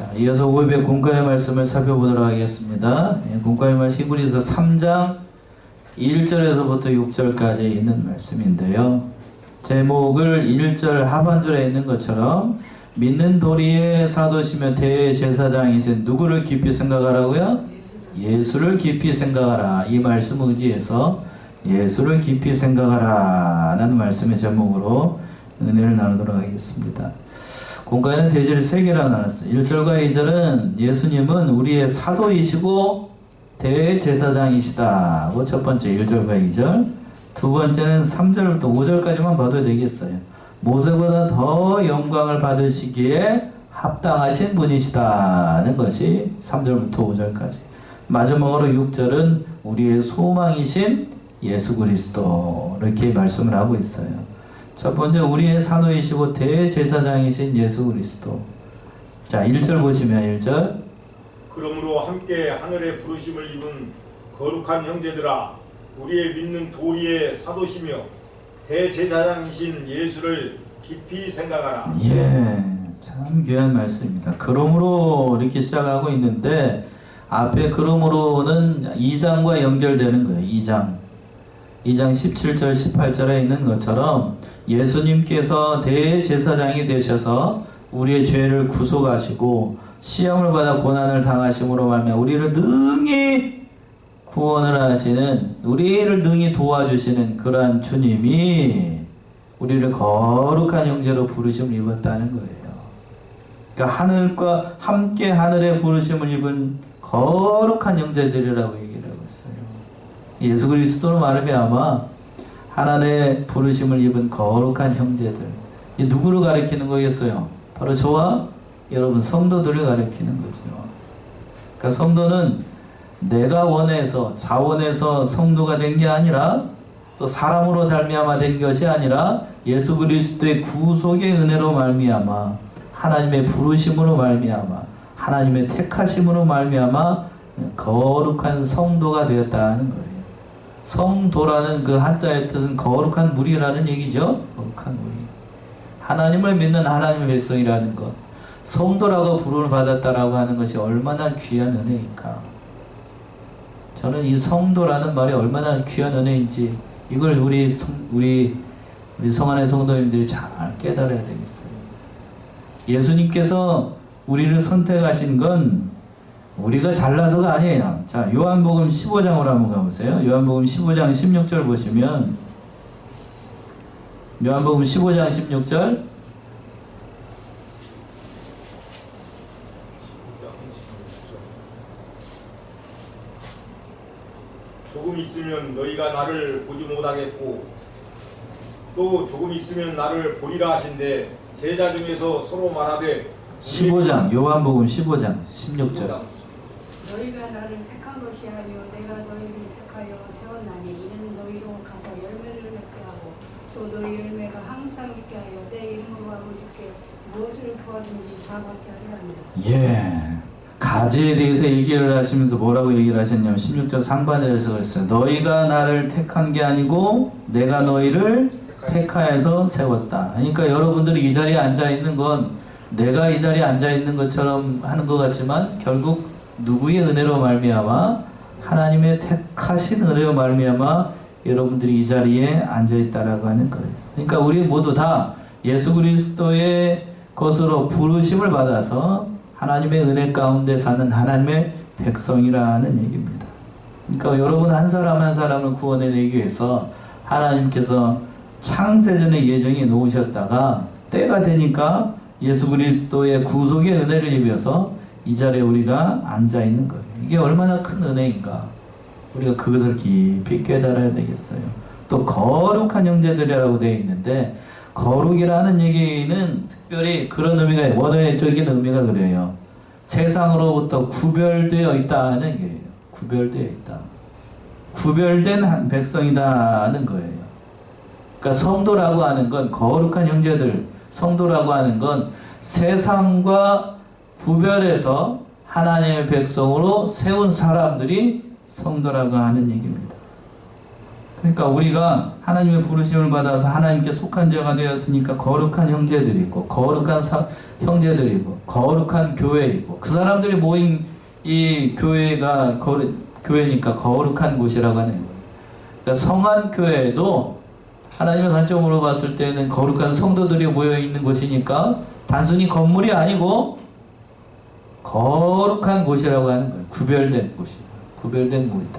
자, 이어서 500 공과의 말씀을 살펴보도록 하겠습니다. 공과의 말씀 히브리서 3장 1절에서부터 6절까지 있는 말씀인데요. 제목을 1절 하반절에 있는 것처럼 믿는 도리의 사도시며 대제사장이신 누구를 깊이 생각하라고요? 예수를 깊이 생각하라. 이 말씀 의지해서 예수를 깊이 생각하라 라는 말씀의 제목으로 은혜를 나누도록 하겠습니다. 공과에는 대제를 3개나 나눴어요. 1절과 2절은 예수님은 우리의 사도이시고 대제사장이시다. 첫 번째 1절과 2절. 두 번째는 3절부터 5절까지만 봐도 되겠어요. 모세보다 더 영광을 받으시기에 합당하신 분이시다는 것이 3절부터 5절까지. 마지막으로 6절은 우리의 소망이신 예수 그리스도 이렇게 말씀을 하고 있어요. 첫 번째 우리의 사도이시고 대제사장이신 예수 그리스도. 자, 1절 보시면 1절. 그러므로 함께 하늘의 부르심을 입은 거룩한 형제들아, 우리의 믿는 도리의 사도시며 대제사장이신 예수를 깊이 생각하라. 예, 참 귀한 말씀입니다. 그러므로 이렇게 시작하고 있는데 앞에 그러므로는 2장과 연결되는 거예요. 2장 17절 18절에 있는 것처럼 예수님께서 대제사장이 되셔서 우리의 죄를 구속하시고 시험을 받아 고난을 당하심으로 말미암아 우리를 능히 구원을 하시는, 우리를 능히 도와주시는 그러한 주님이 우리를 거룩한 형제로 부르심을 입었다는 거예요. 그러니까 하늘과 함께 하늘의 부르심을 입은 거룩한 형제들이라고 얘기를 하고 있어요. 예수 그리스도로 말미암아 하나님의 부르심을 입은 거룩한 형제들. 이 누구를 가리키는 거겠어요? 바로 저와 여러분 성도들을 가리키는 거죠. 그러니까 성도는 내가 원해서 자원해서 성도가 된 게 아니라 또 사람으로 말미암아 된 것이 아니라 예수 그리스도의 구속의 은혜로 말미암아 하나님의 부르심으로 말미암아 하나님의 택하심으로 말미암아 거룩한 성도가 되었다는 거예요. 성도라는 그 한자의 뜻은 거룩한 무리라는 얘기죠. 거룩한 무리. 하나님을 믿는 하나님의 백성이라는 것. 성도라고 부름을 받았다라고 하는 것이 얼마나 귀한 은혜일까. 저는 이 성도라는 말이 얼마나 귀한 은혜인지 이걸 우리 성안의 성도님들이 잘 깨달아야 되겠어요. 예수님께서 우리를 선택하신 건 우리가 잘나서가 아니에요. 자, 요한복음 15장으로 한번 가보세요. 요한복음 15장 16절 보시면 요한복음 15장 16절. 조금 있으면 너희가 나를 보지 못하겠고 또 조금 있으면 나를 보리라 하신대 제자 중에서 서로 말하되 15장 요한복음 15장 16절. 너희가 나를 택한 것이 아니요 내가 너희를 택하여 세웠나니 이는 너희로 가서 열매를 맺게 하고 또 너희 열매가 항상 있게 하여 내 이름으로 아버지께 무엇을 구하든지 다 받게 하려 합니다. 예. 가지에 대해서 얘기를 하시면서 뭐라고 얘기를 하셨냐면 16절 상반절에서 그랬어요. 너희가 나를 택한 게 아니고 내가 너희를 택하여서 세웠다. 그러니까 여러분들이 이 자리에 앉아 있는 건 내가 이 자리에 앉아 있는 것처럼 하는 것 같지만 결국 누구의 은혜로 말미암아 하나님의 택하신 은혜로 말미암아 여러분들이 이 자리에 앉아 있다라고 하는 거예요. 그러니까 우리 모두 다 예수 그리스도의 것으로 부르심을 받아서 하나님의 은혜 가운데 사는 하나님의 백성이라는 얘기입니다. 그러니까 여러분 한 사람 한 사람을 구원해내기 위해서 하나님께서 창세전에 예정해 놓으셨다가 때가 되니까 예수 그리스도의 구속의 은혜를 입어서 이 자리에 우리가 앉아 있는 거예요. 이게 얼마나 큰 은혜인가. 우리가 그것을 깊이 깨달아야 되겠어요. 또 거룩한 형제들이라고 되어 있는데 거룩이라는 얘기는 특별히 그런 의미가 원어적인 의미가 그래요. 세상으로부터 구별되어 있다는 얘기예요. 구별되어 있다. 구별된 한 백성이다는 거예요. 그러니까 성도라고 하는 건 거룩한 형제들, 성도라고 하는 건 세상과 구별해서 하나님의 백성으로 세운 사람들이 성도라고 하는 얘기입니다. 그러니까 우리가 하나님의 부르심을 받아서 하나님께 속한 자가 되었으니까 거룩한 형제들이고 거룩한 형제들이고 거룩한 교회이고 그 사람들이 모인 이 교회가 교회니까 거룩한 곳이라고 하는 거예요. 그러니까 성한 교회도 하나님의 관점으로 봤을 때는 거룩한 성도들이 모여 있는 곳이니까 단순히 건물이 아니고 거룩한 곳이라고 하는 거예요. 구별된 곳이다. 구별된 곳이다.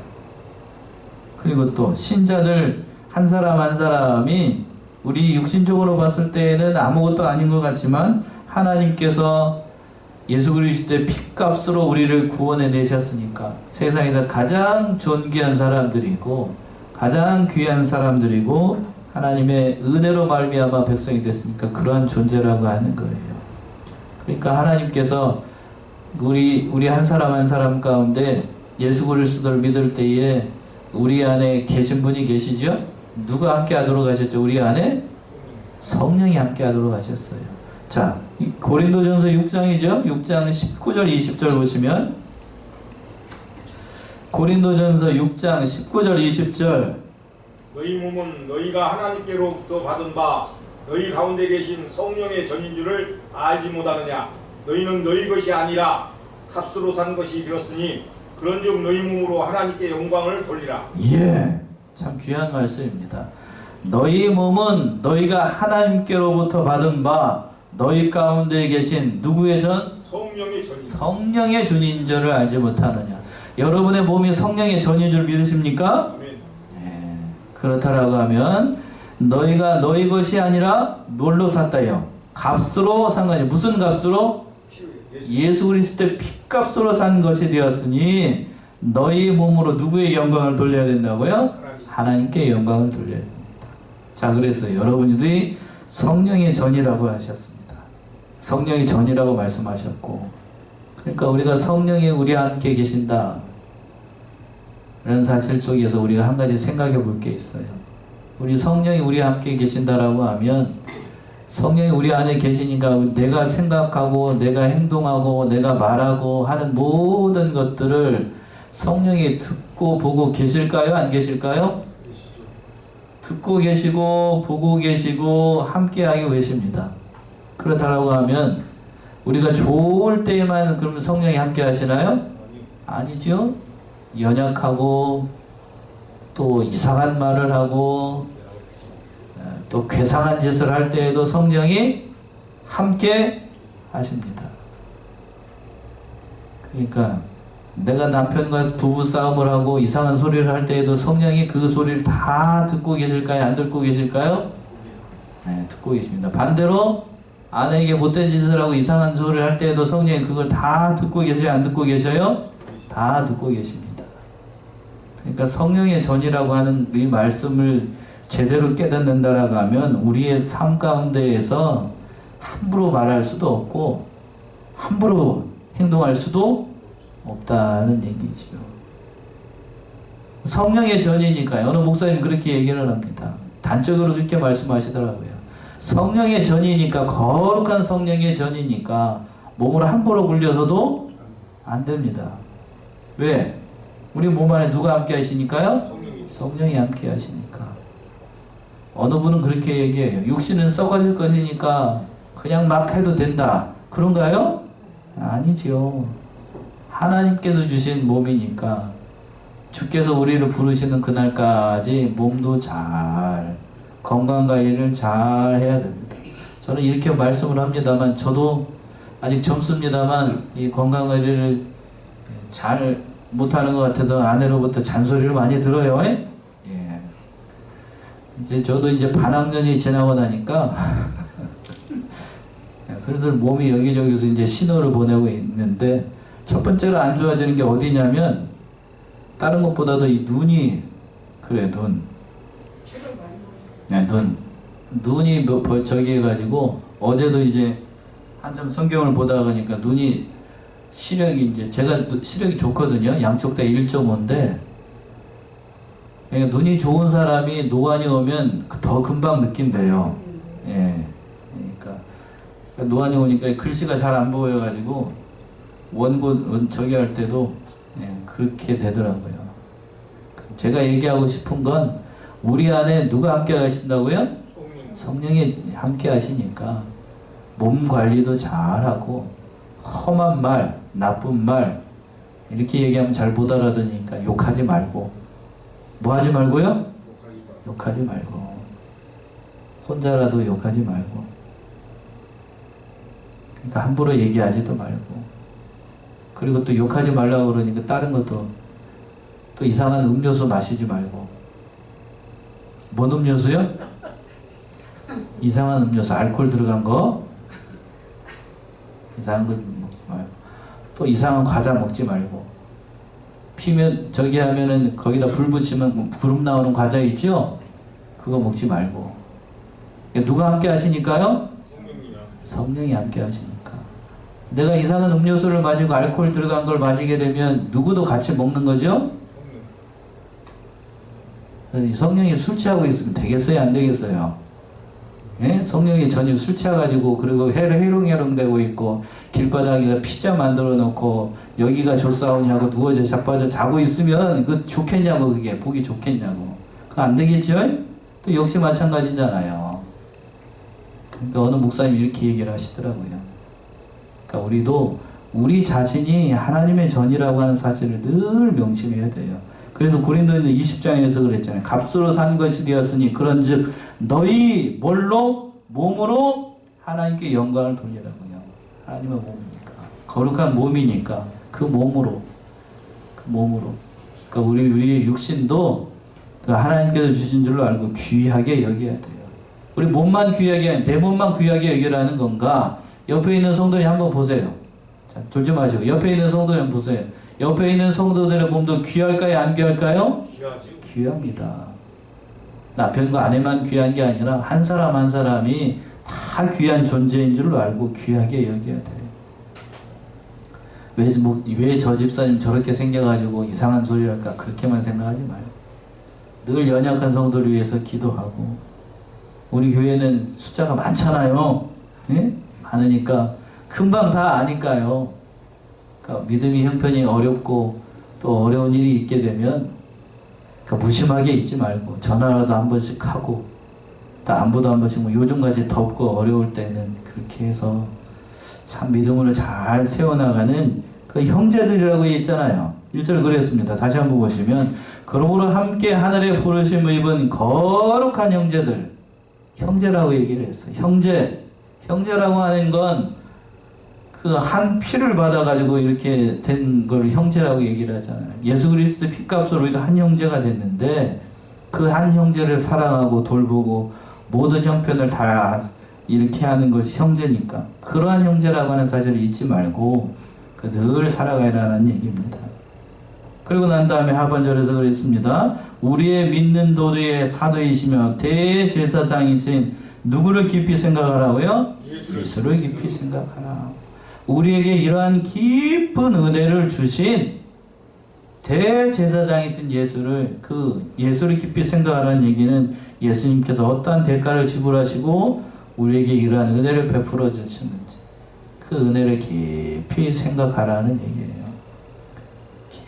그리고 또 신자들 한 사람 한 사람이 우리 육신적으로 봤을 때는 아무것도 아닌 것 같지만 하나님께서 예수 그리스도의 피값으로 우리를 구원해 내셨으니까 세상에서 가장 존귀한 사람들이고 가장 귀한 사람들이고 하나님의 은혜로 말미암아 백성이 됐으니까 그러한 존재라고 하는 거예요. 그러니까 하나님께서 우리 한 사람 한 사람 가운데 예수 그리스도를 믿을 때에 우리 안에 계신 분이 계시죠? 누가 함께 하도록 하셨죠? 우리 안에 성령이 함께 하도록 하셨어요. 자, 고린도전서 6장이죠? 6장 19절 20절 보시면 고린도전서 6장 19절 20절 너희 몸은 너희가 하나님께로부터 받은 바 너희 가운데 계신 성령의 전인 줄을 알지 못하느냐. 너희는 너희 것이 아니라 값으로 산 것이 되었으니 그런즉 너희 몸으로 하나님께 영광을 돌리라. 예, 참 귀한 말씀입니다. 너희 몸은 너희가 하나님께로부터 받은 바 너희 가운데 계신 누구의 전? 성령의 전인. 성령의 전인 줄을 알지 못하느냐. 여러분의 몸이 성령의 전인 줄 믿으십니까? 아멘. 네, 그렇다라고 하면 너희가 너희 것이 아니라 뭘로 샀다요? 값으로 산 거지. 무슨 값으로? 예수 그리스도의 피값으로 산 것이 되었으니 너희 몸으로 누구의 영광을 돌려야 된다고요? 하나님께 영광을 돌려야 됩니다. 자, 그래서 여러분들이 성령의 전이라고 하셨습니다. 성령의 전이라고 말씀하셨고, 그러니까 우리가 성령이 우리와 함께 계신다 라는 사실 속에서 우리가 한 가지 생각해 볼 게 있어요. 우리 성령이 우리와 함께 계신다라고 하면 성령이 우리 안에 계시니까 내가 생각하고 내가 행동하고 내가 말하고 하는 모든 것들을 성령이 듣고 보고 계실까요? 안 계실까요? 듣고 계시고 보고 계시고 함께하고 계십니다. 그렇다고 하면 우리가 좋을 때에만 그러면 성령이 함께 하시나요? 아니죠. 연약하고 또 이상한 말을 하고 또 괴상한 짓을 할 때에도 성령이 함께 하십니다. 그러니까 내가 남편과 부부 싸움을 하고 이상한 소리를 할 때에도 성령이 그 소리를 다 듣고 계실까요? 안 듣고 계실까요? 네, 듣고 계십니다. 반대로 아내에게 못된 짓을 하고 이상한 소리를 할 때에도 성령이 그걸 다 듣고 계셔요? 안 듣고 계셔요? 다 듣고 계십니다. 그러니까 성령의 전이라고 하는 이 말씀을 제대로 깨닫는다라고 하면 우리의 삶 가운데에서 함부로 말할 수도 없고 함부로 행동할 수도 없다는 얘기죠. 성령의 전이니까 어느 목사님 그렇게 얘기를 합니다. 단적으로 그렇게 말씀하시더라고요. 성령의 전이니까 거룩한 성령의 전이니까 몸을 함부로 굴려서도 안 됩니다. 왜? 우리 몸 안에 누가 함께 하시니까요? 성령이 함께 하시니까. 어느 분은 그렇게 얘기해요. 육신은 썩어질 것이니까 그냥 막 해도 된다. 그런가요? 아니죠. 하나님께서 주신 몸이니까 주께서 우리를 부르시는 그날까지 몸도 잘 건강관리를 잘 해야 됩니다. 저는 이렇게 말씀을 합니다만 저도 아직 젊습니다만 이 건강관리를 잘 못하는 것 같아서 아내로부터 잔소리를 많이 들어요. 예. 이제 저도 이제 반학년이 지나고 나니까 그래서 몸이 여기저기서 이제 신호를 보내고 있는데 첫 번째로 안 좋아지는 게 어디냐면 다른 것보다도 이 눈이 그래 눈. 네, 눈이 저기 해가지고 어제도 이제 한참 성경을 보다가 보니까 눈이 시력이 이제 제가 시력이 좋거든요. 양쪽 다 1.5인데 그러니까 눈이 좋은 사람이 노안이 오면 더 금방 느낀대요. 예. 그러니까 노안이 오니까 글씨가 잘 안 보여가지고 원고 저기 할 때도 예, 그렇게 되더라고요. 제가 얘기하고 싶은 건 우리 안에 누가 함께 하신다고요? 성령. 성령이 함께 하시니까 몸 관리도 잘하고 험한 말, 나쁜 말 이렇게 얘기하면 잘 못 알아듣으니까 욕하지 말고 뭐 하지 말고요? 욕하지 말고 혼자라도 욕하지 말고 그러니까 함부로 얘기하지도 말고 그리고 또 욕하지 말라고 그러니까 다른 것도 또 이상한 음료수 마시지 말고 뭔 음료수요? 이상한 음료수 알코올 들어간 거 이상한 거 먹지 말고 또 이상한 과자 먹지 말고 피면 저기 하면은 거기다 불 붙이면 구름 나오는 과자 있죠? 그거 먹지 말고 누가 함께 하시니까요? 성령이야. 성령이 함께 하시니까 내가 이상한 음료수를 마시고 알코올 들어간 걸 마시게 되면 누구도 같이 먹는 거죠? 성령이 술 취하고 있으면 되겠어요? 안 되겠어요? 예? 성령이 전혀 술 취해가지고 그리고 해롱해롱 되고 있고 길바닥에다 피자 만들어 놓고 여기가 졸사오냐고 누워져 자빠져 자고 있으면 그 좋겠냐고 그게 보기 좋겠냐고 그거 안 되겠죠? 또 역시 마찬가지잖아요. 그러니까 어느 목사님이 이렇게 얘기를 하시더라고요. 그러니까 우리도 우리 자신이 하나님의 전이라고 하는 사실을 늘 명심해야 돼요. 그래서 고린도전 20장에서 그랬잖아요. 값으로 산 것이 되었으니 그런즉 너희 뭘로? 몸으로 하나님께 영광을 돌리라고요. 하나님의 몸이니까 거룩한 몸이니까 그 몸으로 그러니까 우리의 육신도 그 하나님께서 주신 줄로 알고 귀하게 여겨야 돼요. 우리 몸만 귀하게 내 몸만 귀하게 여기라는 건가? 옆에 있는 성도님 한번 보세요. 자, 돌지 마시고 옆에 있는 성도님 한번 보세요. 옆에 있는 성도들의 몸도 귀할까요? 안 귀할까요? 귀하지. 귀합니다. 남편과 아내만 귀한 게 아니라 한 사람 한 사람이 다 귀한 존재인 줄로 알고 귀하게 여겨야 돼요. 왜 저 집사님 저렇게 생겨가지고 이상한 소리 할까? 그렇게만 생각하지 말고 늘 연약한 성도를 위해서 기도하고 우리 교회는 숫자가 많잖아요. 예? 많으니까 금방 다 아니까요. 그러니까 믿음이 형편이 어렵고 또 어려운 일이 있게 되면 그러니까 무심하게 있지 말고 전화라도 한 번씩 하고 또 안부도 한 번씩 뭐 요즘까지 덥고 어려울 때는 그렇게 해서 참 믿음으로 잘 세워나가는 그 형제들이라고 했잖아요. 1절 그랬습니다. 다시 한번 보시면 그러므로 함께 하늘에 부르심을 입은 거룩한 형제들 형제라고 얘기를 했어요. 형제라고 하는 건 그 한 피를 받아가지고 이렇게 된 걸 형제라고 얘기를 하잖아요. 예수 그리스도 피값으로 우리가 한 형제가 됐는데 그 한 형제를 사랑하고 돌보고 모든 형편을 다 이렇게 하는 것이 형제니까 그러한 형제라고 하는 사실을 잊지 말고 늘 살아가라는 얘기입니다. 그리고 난 다음에 하반절에서 그랬습니다. 우리의 믿는 도리의 사도이시며 대제사장이신 누구를 깊이 생각하라고요? 예수를 깊이 생각하라. 우리에게 이러한 깊은 은혜를 주신 대제사장이신 예수를 깊이 생각하라는 얘기는 예수님께서 어떠한 대가를 지불하시고 우리에게 이러한 은혜를 베풀어 주시는지 그 은혜를 깊이 생각하라는 얘기예요.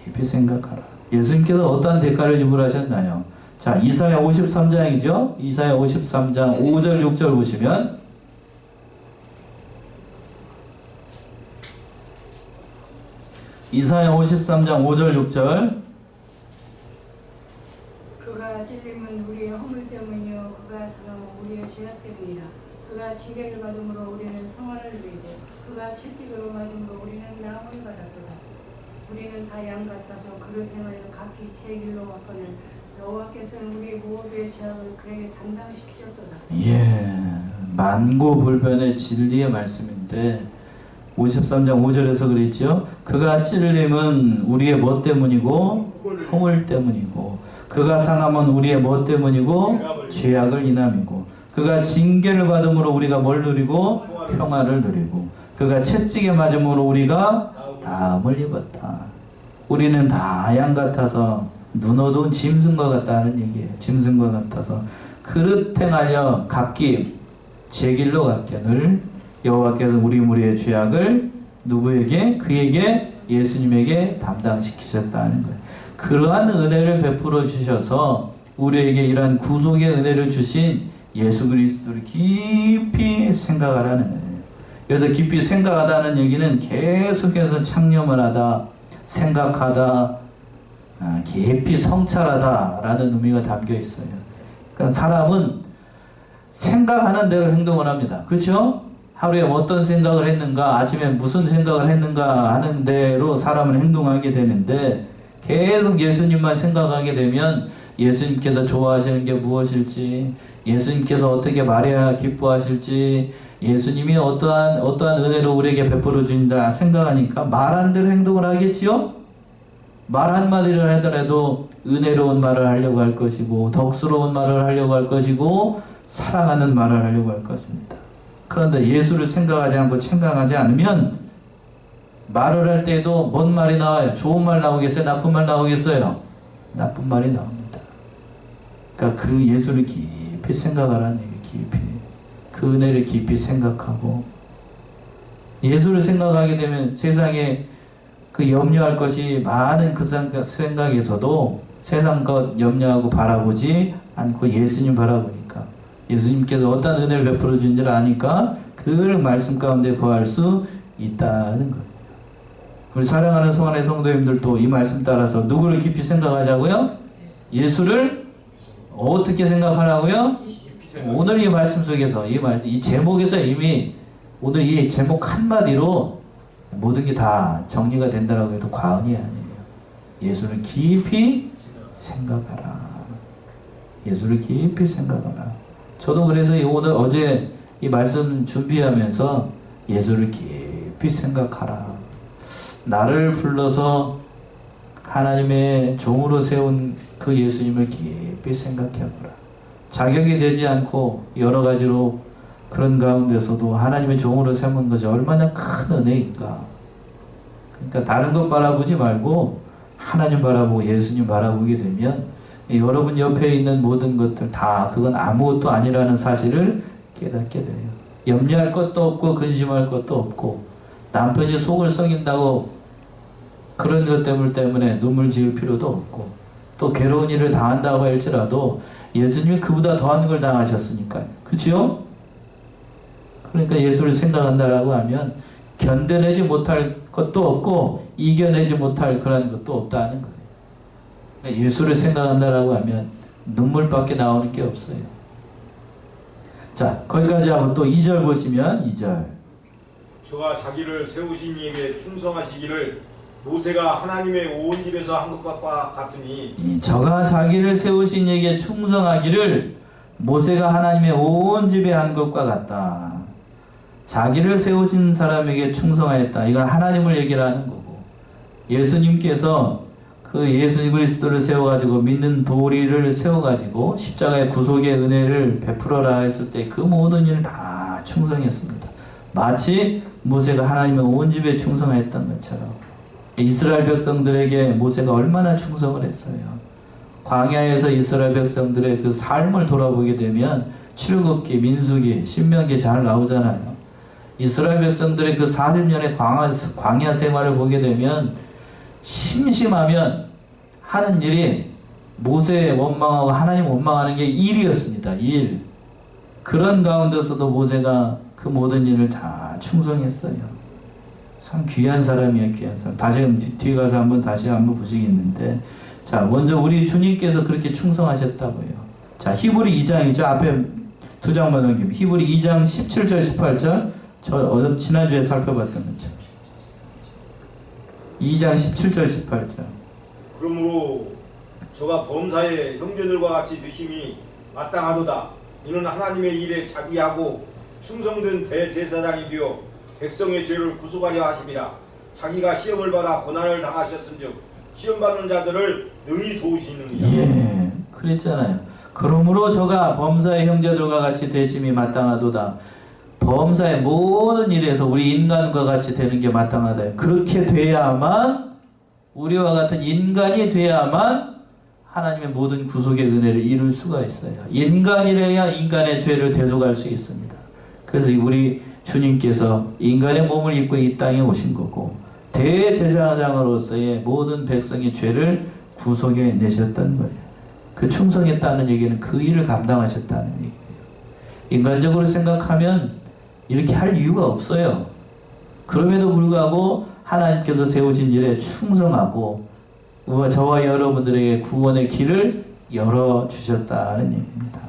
깊이 생각하라. 예수님께서 어떠한 대가를 지불하셨나요? 자, 이사야 53장이죠. 이사야 53장 5절 6절 보시면 이사야 53장 5절 6절 그가 찔림은 우리의 허물 때문이요 그가 상함은 우리의 죄악 때문이라. 그가 징계를 받음으로 우리는 평안을 누리고 그가 채찍으로 맞음으로 우리는 나음을 받았도다. 우리는 다 양 같아서 그를 행하여 각기 제 길로 왔거늘 여호와께서는 우리 모두의 죄악을 그에게 담당시키셨도다. 예, 만고불변의 진리의 말씀인데 53장 5절에서 그랬죠. 그가 찔림은 우리의 뭐 때문이고 허물 때문이고 그가 상함은 우리의 뭐 때문이고 죄악을 인함이고 그가 징계를 받음으로 우리가 뭘 누리고 평화를 누리고 그가 채찍에 맞음으로 우리가 나음을 입었다. 우리는 다 양 같아서 눈 어두운 짐승과 같다는 얘기예요. 짐승과 같아서 그릇 행하여 각기 제 길로 갔거늘 여호와께서 우리의 죄악을 누구에게? 그에게 예수님에게 담당시키셨다는 거예요. 그러한 은혜를 베풀어 주셔서 우리에게 이러한 구속의 은혜를 주신 예수 그리스도를 깊이 생각하라는 거예요. 그래서 깊이 생각하다는 얘기는 계속해서 창념을 하다, 생각하다, 깊이 성찰하다 라는 의미가 담겨 있어요. 그러니까 사람은 생각하는 대로 행동을 합니다. 그렇죠? 하루에 어떤 생각을 했는가, 아침에 무슨 생각을 했는가 하는 대로 사람은 행동하게 되는데, 계속 예수님만 생각하게 되면 예수님께서 좋아하시는 게 무엇일지, 예수님께서 어떻게 말해야 기뻐하실지, 예수님이 어떠한 은혜를 우리에게 베풀어 주신다 생각하니까 말하는 대로 행동을 하겠지요? 말 한마디를 하더라도 은혜로운 말을 하려고 할 것이고, 덕스러운 말을 하려고 할 것이고, 사랑하는 말을 하려고 할 것입니다. 그런데 예수를 생각하지 않고 생각하지 않으면 말을 할 때도 뭔 말이 나와요? 좋은 말 나오겠어요? 나쁜 말 나오겠어요? 나쁜 말이 나옵니다. 그러니까 그 예수를 깊이 생각하라는 얘기예요. 깊이. 그 은혜를 깊이 생각하고, 예수를 생각하게 되면 세상에 그 염려할 것이 많은 그 생각에서도 세상 것 염려하고 바라보지 않고 예수님 바라보니까, 예수님께서 어떤 은혜를 베풀어 주는지를 아니까 그 말씀 가운데 거할 수 있다는 거예요. 우리 사랑하는 성안의 성도님들도 이 말씀 따라서 누구를 깊이 생각하자고요? 예수를 어떻게 생각하라고요? 오늘 이 말씀 속에서 이 제목에서 이미 오늘 이 제목 한마디로 모든 게 다 정리가 된다라고 해도 과언이 아니에요. 예수를 깊이 생각하라. 예수를 깊이 생각하라. 저도 그래서 어제 이 말씀 준비하면서 예수를 깊이 생각하라. 나를 불러서 하나님의 종으로 세운 그 예수님을 깊이 생각해보라. 자격이 되지 않고 여러 가지로 그런 가운데서도 하나님의 종으로 세운 것이 얼마나 큰 은혜인가. 그러니까 다른 것 바라보지 말고 하나님 바라보고 예수님 바라보게 되면 여러분 옆에 있는 모든 것들 다 그건 아무것도 아니라는 사실을 깨닫게 돼요. 염려할 것도 없고 근심할 것도 없고, 남편이 속을 썩인다고 그런 것 때문에 눈물 지을 필요도 없고, 또 괴로운 일을 당한다고 할지라도 예수님이 그보다 더한 걸 당하셨으니까요. 그렇죠? 그러니까 예수를 생각한다라고 하면 견뎌내지 못할 것도 없고 이겨내지 못할 그런 것도 없다는 거예요. 그러니까 예수를 생각한다라고 하면 눈물밖에 나오는 게 없어요. 자, 거기까지 하고 또 2절 보시면 2절. 저가 자기를 세우신 이에게 충성하시기를 모세가 하나님의 온 집에서 한 것과 같으니, 저가 자기를 세우신 이에게 충성하기를 모세가 하나님의 온 집에 한 것과 같다. 자기를 세우신 사람에게 충성하였다. 이건 하나님을 얘기를 하는 거고, 예수님께서 그 예수 그리스도를 세워가지고 믿는 도리를 세워가지고 십자가의 구속의 은혜를 베풀어라 했을 때 그 모든 일을 다 충성했습니다. 마치 모세가 하나님의 온 집에 충성했던 것처럼 이스라엘 백성들에게 모세가 얼마나 충성을 했어요. 광야에서 이스라엘 백성들의 그 삶을 돌아보게 되면 출애굽기, 민수기, 신명기 잘 나오잖아요. 이스라엘 백성들의 그 40년의 광야 생활을 보게 되면 심심하면 하는 일이 모세 원망하고 하나님 원망하는 게 일이었습니다. 일. 그런 가운데서도 모세가 그 모든 일을 다 충성했어요. 참 귀한 사람이에요. 귀한 사람. 뒤에 가서 다시 한번 보시겠는데, 자, 먼저 우리 주님께서 그렇게 충성하셨다고요. 자, 히브리 2장이죠. 앞에 두 장만 넘기면 히브리 2장 17절 18절. 지난주에 살펴봤던 거죠. 2장 17절 18절. 그러므로 저가 범사의 형제들과 같이 되심이 마땅하도다. 이는 하나님의 일에 자기하고 충성된 대제사장이 되어 백성의 죄를 구속하려 하심이라. 자기가 시험을 받아 고난을 당하셨은즉 시험받는 자들을 능히 도우시느니라. 예, 그랬잖아요. 그러므로 저가 범사의 형제들과 같이 되심이 마땅하도다. 범사의 모든 일에서 우리 인간과 같이 되는 게 마땅하다. 그렇게 돼야만, 우리와 같은 인간이 돼야만 하나님의 모든 구속의 은혜를 이룰 수가 있어요. 인간이래야 인간의 죄를 대속할 수 있습니다. 그래서 우리 주님께서 인간의 몸을 입고 이 땅에 오신 거고, 대제사장으로서의 모든 백성의 죄를 구속해 내셨던 거예요. 그 충성했다는 얘기는 그 일을 감당하셨다는 얘기예요. 인간적으로 생각하면 이렇게 할 이유가 없어요. 그럼에도 불구하고 하나님께서 세우신 일에 충성하고 저와 여러분들에게 구원의 길을 열어주셨다는 얘기입니다.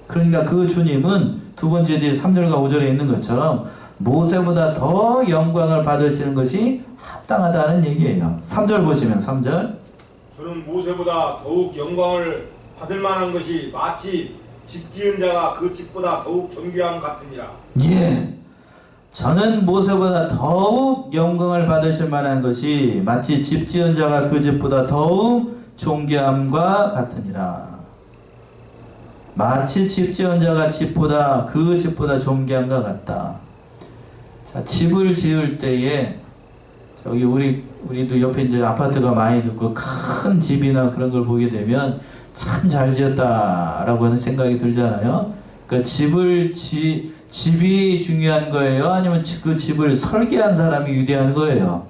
그러니까 그 주님은 두 번째 뒤에 3절과 5절에 있는 것처럼 모세보다 더 영광을 받으시는 것이 합당하다는 얘기예요. 3절 보시면 3절. 저는 모세보다 더욱 영광을 받을 만한 것이 마치 집 지은 자가 그 집보다 더욱 존귀함 같으니라. 예. 저는 모세보다 더욱 영광을 받으실 만한 것이 마치 집 지은 자가 그 집보다 더욱 존귀함과 같으니라. 마치 집 지은 자가 집보다 그 집보다 존귀함과 같다. 자, 집을 지을 때에 저기 우리도 옆에 이제 아파트가 많이 있고 큰 집이나 그런 걸 보게 되면 참 잘 지었다라고 하는 생각이 들잖아요. 그러니까 집이 중요한 거예요? 아니면 그 집을 설계한 사람이 위대한 거예요?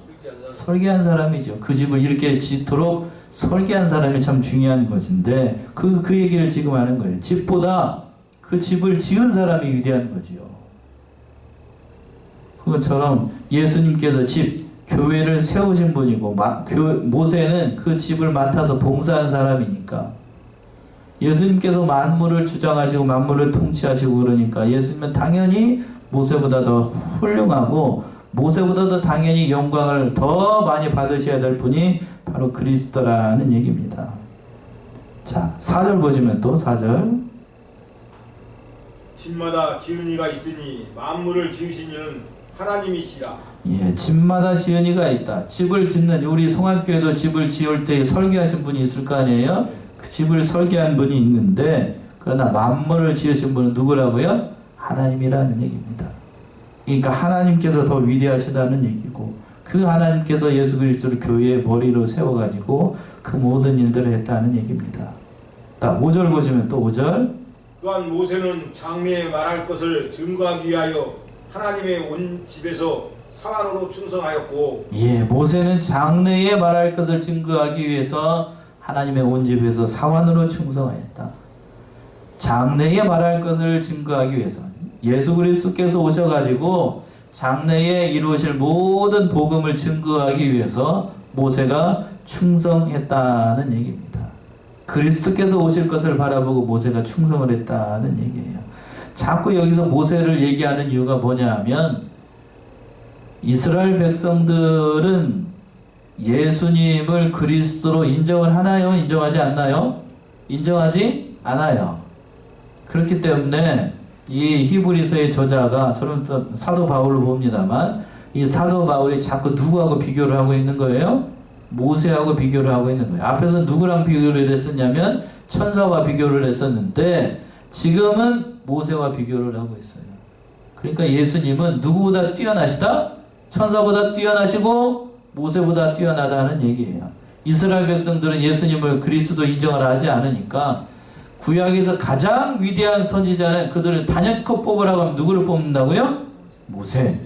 설계한 사람이죠. 그 집을 이렇게 짓도록 설계한 사람이 참 중요한 것인데 그 얘기를 지금 하는 거예요. 집보다 그 집을 지은 사람이 위대한 거지요. 그것처럼 예수님께서 교회를 세우신 분이고 모세는 그 집을 맡아서 봉사한 사람이니까 예수님께서 만물을 주장하시고 만물을 통치하시고 그러니까 예수님은 당연히 모세보다 더 훌륭하고 모세보다도 당연히 영광을 더 많이 받으셔야 될 분이 바로 그리스도라는 얘기입니다. 자, 4절 보시면 또 4절. 집마다 지은 이가 있으니 만물을 지으신 이는 하나님이시라. 예, 집마다 지은 이가 있다. 집을 짓는 우리 송암교회도 집을 지을 때 설계하신 분이 있을 거 아니에요? 그 집을 설계한 분이 있는데 그러나 만물을 지으신 분은 누구라고요? 하나님이라는 얘기입니다. 그러니까 하나님께서 더 위대하시다는 얘기고 그 하나님께서 예수 그리스도를 교회의 머리로 세워가지고 그 모든 일들을 했다는 얘기입니다. 5절 보시면 또 5절. 또한 모세는 장래에 말할 것을 증거하기 위하여 하나님의 온 집에서 사환으로 충성하였고 예, 모세는 장래에 말할 것을 증거하기 위해서 하나님의 온 집에서 사환으로 충성하였다. 장래에 말할 것을 증거하기 위해서 예수 그리스도께서 오셔가지고 장래에 이루실 모든 복음을 증거하기 위해서 모세가 충성했다는 얘기입니다. 그리스도께서 오실 것을 바라보고 모세가 충성을 했다는 얘기예요. 자꾸 여기서 모세를 얘기하는 이유가 뭐냐 하면 이스라엘 백성들은 예수님을 그리스도로 인정을 하나요? 인정하지 않나요? 인정하지 않아요. 그렇기 때문에 이 히브리서의 저자가 저는 사도 바울을 봅니다만 이 사도 바울이 자꾸 누구하고 비교를 하고 있는 거예요? 모세하고 비교를 하고 있는 거예요. 앞에서 누구랑 비교를 했었냐면 천사와 비교를 했었는데 지금은 모세와 비교를 하고 있어요. 그러니까 예수님은 누구보다 뛰어나시다? 천사보다 뛰어나시고 모세보다 뛰어나다는 얘기예요. 이스라엘 백성들은 예수님을 그리스도 인정을 하지 않으니까 구약에서 가장 위대한 선지자는 그들을 단연코 뽑으라고 하면 누구를 뽑는다고요? 모세.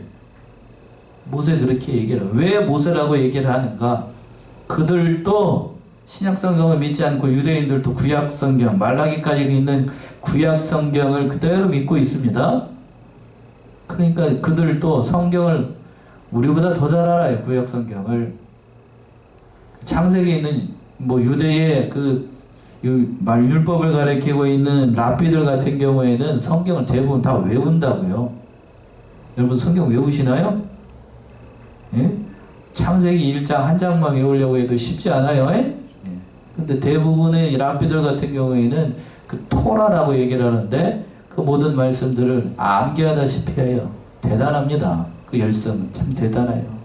모세 그렇게 얘기를 해요. 왜 모세라고 얘기를 하는가? 그들도 신약성경을 믿지 않고 유대인들도 구약성경, 말라기까지 있는 구약성경을 그대로 믿고 있습니다. 그러니까 그들도 성경을 우리보다 더 잘 알아요. 구약성경을. 창세기에 있는 유대의 율법을 가리키고 있는 랍비들 같은 경우에는 성경을 대부분 다 외운다고요. 여러분 성경 외우시나요? 예? 창세기 1장 한 장만 외우려고 해도 쉽지 않아요. 예? 근데 대부분의 랍비들 같은 경우에는 그 토라라고 얘기를 하는데 그 모든 말씀들을 암기하다시피 해요. 대단합니다. 그 열성은 참 대단해요.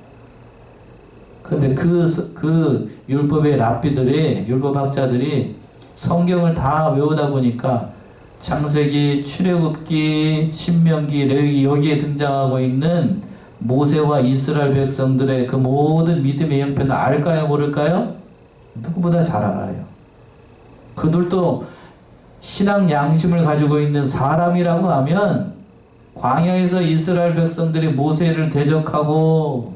근데 그 율법의 랍비들이, 율법학자들이 성경을 다 외우다 보니까 창세기, 출애굽기, 신명기, 레위기 여기에 등장하고 있는 모세와 이스라엘 백성들의 그 모든 믿음의 형편을 알까요? 모를까요? 누구보다 잘 알아요. 그들도 신앙 양심을 가지고 있는 사람이라고 하면 광야에서 이스라엘 백성들이 모세를 대적하고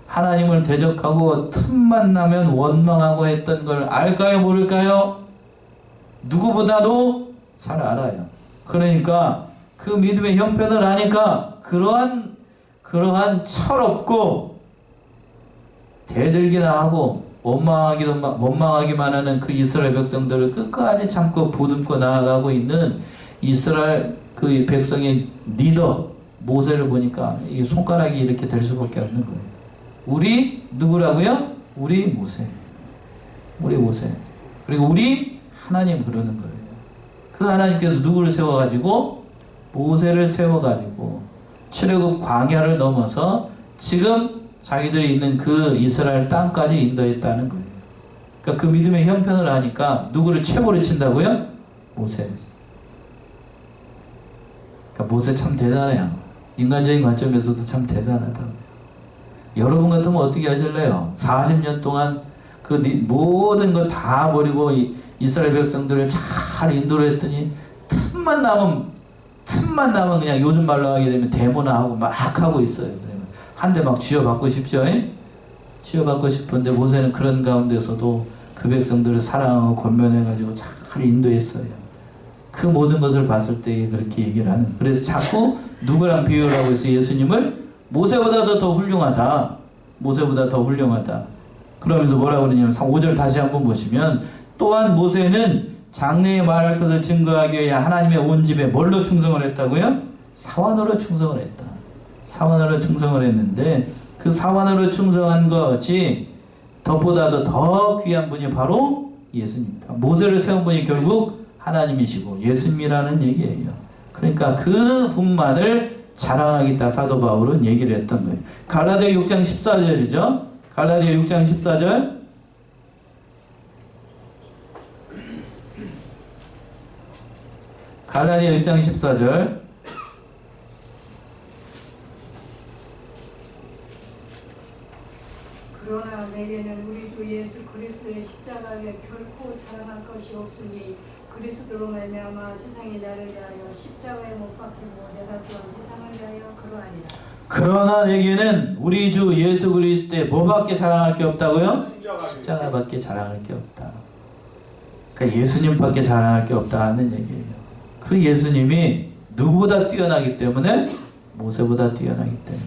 하나님을 대적하고 틈만 나면 원망하고 했던 걸 알까요? 모를까요? 누구보다도 잘 알아요. 그러니까 그 믿음의 형편을 아니까 그러한 철없고 대들기나 하고 원망하기만 하는 그 이스라엘 백성들을 끝까지 참고 보듬고 나아가고 있는 이스라엘 그 백성의 리더 모세를 보니까 이 손가락이 이렇게 될 수밖에 없는 거예요. 우리 누구라고요? 우리 모세. 그리고 우리 하나님 그러는 거예요. 그 하나님께서 누구를 세워가지고 모세를 세워가지고 출애굽 광야를 넘어서 지금 자기들이 있는 그 이스라엘 땅까지 인도했다는 거예요. 그러니까 그 믿음의 형편을 아니까 누구를 최고로 친다고요? 모세. 그러니까 모세 참 대단해요. 인간적인 관점에서도 참 대단하다고요. 여러분 같으면 어떻게 하실래요? 40년 동안 그 모든 거 다 버리고 이스라엘 백성들을 잘 인도를 했더니 틈만 나면 그냥 요즘 말로 하게 되면 데모나 하고 막 하고 있어요. 그러면 한 대 막 쥐어받고 싶죠? 쥐어받고 싶은데 모세는 그런 가운데서도 그 백성들을 사랑하고 권면해가지고 잘 인도했어요. 그 모든 것을 봤을 때 그렇게 얘기를 하는. 그래서 자꾸 누구랑 비유를 하고 있어요? 예수님을 모세보다도 더 훌륭하다. 그러면서 뭐라고 그러냐면 5절 다시 한번 보시면 또한 모세는 장래에 말할 것을 증거하기 위해 하나님의 온 집에 뭘로 충성을 했다고요? 사원으로 충성을 했다. 사원으로 충성을 했는데 그 사원으로 충성한 것이 더 귀한 분이 바로 예수님입니다. 모세를 세운 분이 결국 하나님이시고 예수님이라는 얘기예요. 그러니까 그 분만을 자랑하겠다 사도 바울은 얘기를 했던 거예요. 갈라디아 6장 14절이죠. 갈라디아 6장 14절. 갈라디아 6장 14절. 그러나 내게는 우리 주 예수 그리스도의 십자가에 결코 자랑할 것이 없으니 그리스도로 말미암아 세상이 나를 위하여 십자가에 못 박히고 내가 또한 세상을 위하여 그러하리라. 그러나 내게는 우리 주 예수 그리스도의 뭐밖에 자랑할 게 없다고요? 십자가밖에 자랑할 게 없다. 그러니까 예수님밖에 자랑할 게 없다는 얘기예요. 그 예수님이 누구보다 뛰어나기 때문에 모세보다 뛰어나기 때문에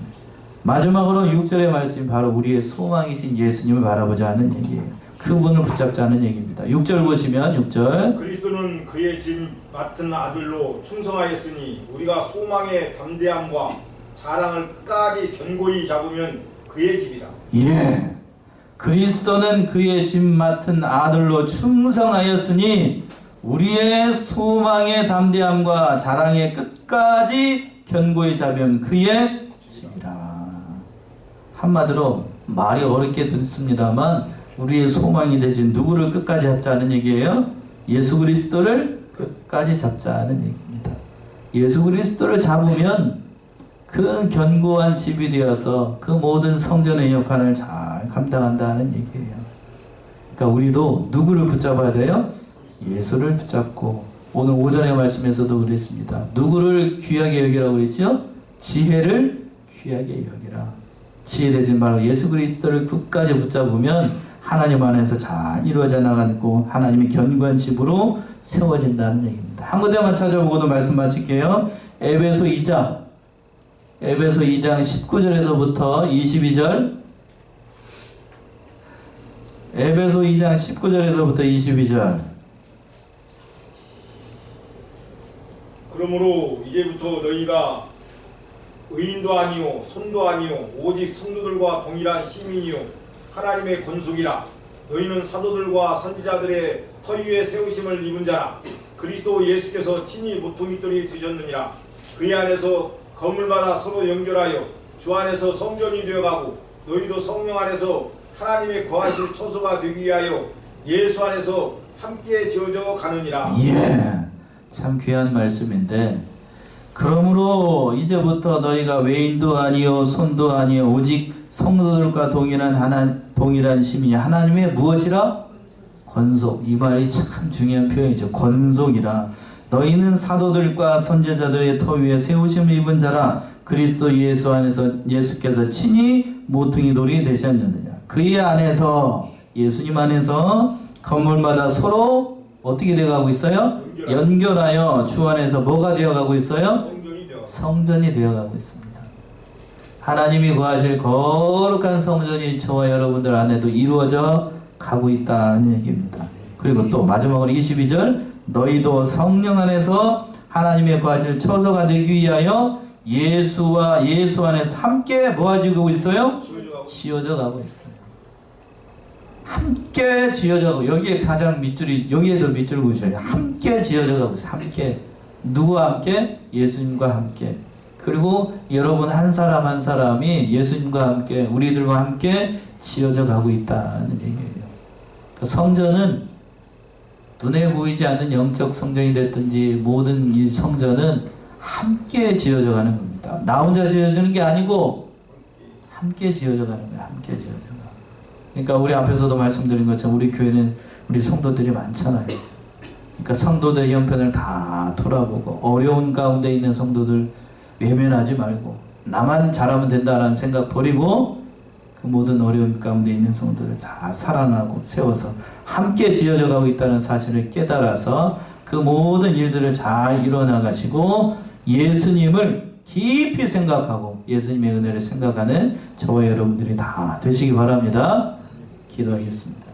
마지막으로 6절의 말씀이 바로 우리의 소망이신 예수님을 바라보자 하는 얘기예요. 그분을 붙잡자는 얘기입니다. 6절 보시면 6절 그리스도는 그의 짐 맡은 아들로 충성하였으니 우리가 소망의 담대함과 자랑을 끝까지 견고히 잡으면 그의 집이라. 예, 그리스도는 그의 짐 맡은 아들로 충성하였으니 우리의 소망의 담대함과 자랑의 끝까지 견고히 잡으면 그의 집이라. 한마디로 말이 어렵게 듣습니다만 우리의 소망이 되신 누구를 끝까지 잡자는 얘기예요? 예수 그리스도를 끝까지 잡자는 얘기입니다. 예수 그리스도를 잡으면 그 견고한 집이 되어서 그 모든 성전의 역할을 잘 감당한다는 얘기예요. 그러니까 우리도 누구를 붙잡아야 돼요? 예수를 붙잡고 오늘 오전의 말씀에서도 그랬습니다. 누구를 귀하게 여기라고 그랬죠? 지혜를 귀하게 여기라. 지혜되진 바로 예수 그리스도를 끝까지 붙잡으면 하나님 안에서 잘 이루어져 나가고 하나님의 견고한 집으로 세워진다는 얘기입니다. 한 군데만 찾아보고도 말씀 마칠게요. 에베소 2장 19절에서부터 22절. 에베소 2장 19절에서부터 22절. 그러므로 이제부터 너희가 의인도 아니요 손도 아니요 오직 성도들과 동일한 시민이요 하나님의 권속이라. 너희는 사도들과 선지자들의 터 위에 세우심을 입은 자라. 그리스도 예수께서 친히 모퉁이돌이 되셨느니라. 그의 안에서 건물마다 서로 연결하여 주 안에서 성전이 되어가고 너희도 성령 안에서 하나님의 거하실 처소가 되기 위하여 예수 안에서 함께 지어져 가느니라. 예, 참 귀한 말씀인데 그러므로 이제부터 너희가 외인도 아니요 손도 아니요 오직 성도들과 동일한 시민이 하나님의 무엇이라? 권속. 이 말이 참 중요한 표현이죠. 권속이라. 너희는 사도들과 선지자들의 터 위에 세우심을 입은 자라. 그리스도 예수 안에서 예수께서 친히 모퉁이 돌이 되셨느니라. 그의 안에서 예수님 안에서 건물마다 서로 어떻게 되어가고 있어요? 연결하여 주 안에서 뭐가 되어가고 있어요? 성전이 되어 성전이 되어가고 있습니다. 하나님이 거하실 거룩한 성전이 저와 여러분들 안에도 이루어져 가고 있다는 얘기입니다. 그리고 또 마지막으로 22절 너희도 성령 안에서 하나님의 거하실 처소가 되기 위하여 예수 안에서 함께 모아지고 있어요? 지어져 가고 있어요. 함께 지어져 가고, 여기에 가장 밑줄이, 여기에도 밑줄 그으셔야 돼요. 함께 지어져 가고 있어요. 함께. 누구와 함께? 예수님과 함께. 그리고 여러분 한 사람 한 사람이 예수님과 함께, 우리들과 함께 지어져 가고 있다는 얘기예요. 그 성전은 눈에 보이지 않는 영적 성전이 됐든지 모든 이 성전은 함께 지어져 가는 겁니다. 나 혼자 지어지는 게 아니고 함께 지어져 가는 거예요. 함께 지어져 가. 그러니까 우리 앞에서도 말씀드린 것처럼 우리 교회는 우리 성도들이 많잖아요. 그러니까 성도들의 형편을 다 돌아보고 어려운 가운데 있는 성도들 외면하지 말고 나만 잘하면 된다라는 생각 버리고 그 모든 어려운 가운데 있는 성도들을 다 사랑하고 세워서 함께 지어져 가고 있다는 사실을 깨달아서 그 모든 일들을 잘 이뤄나가시고 예수님을 깊이 생각하고 예수님의 은혜를 생각하는 저와 여러분들이 다 되시기 바랍니다. 기도하겠습니다.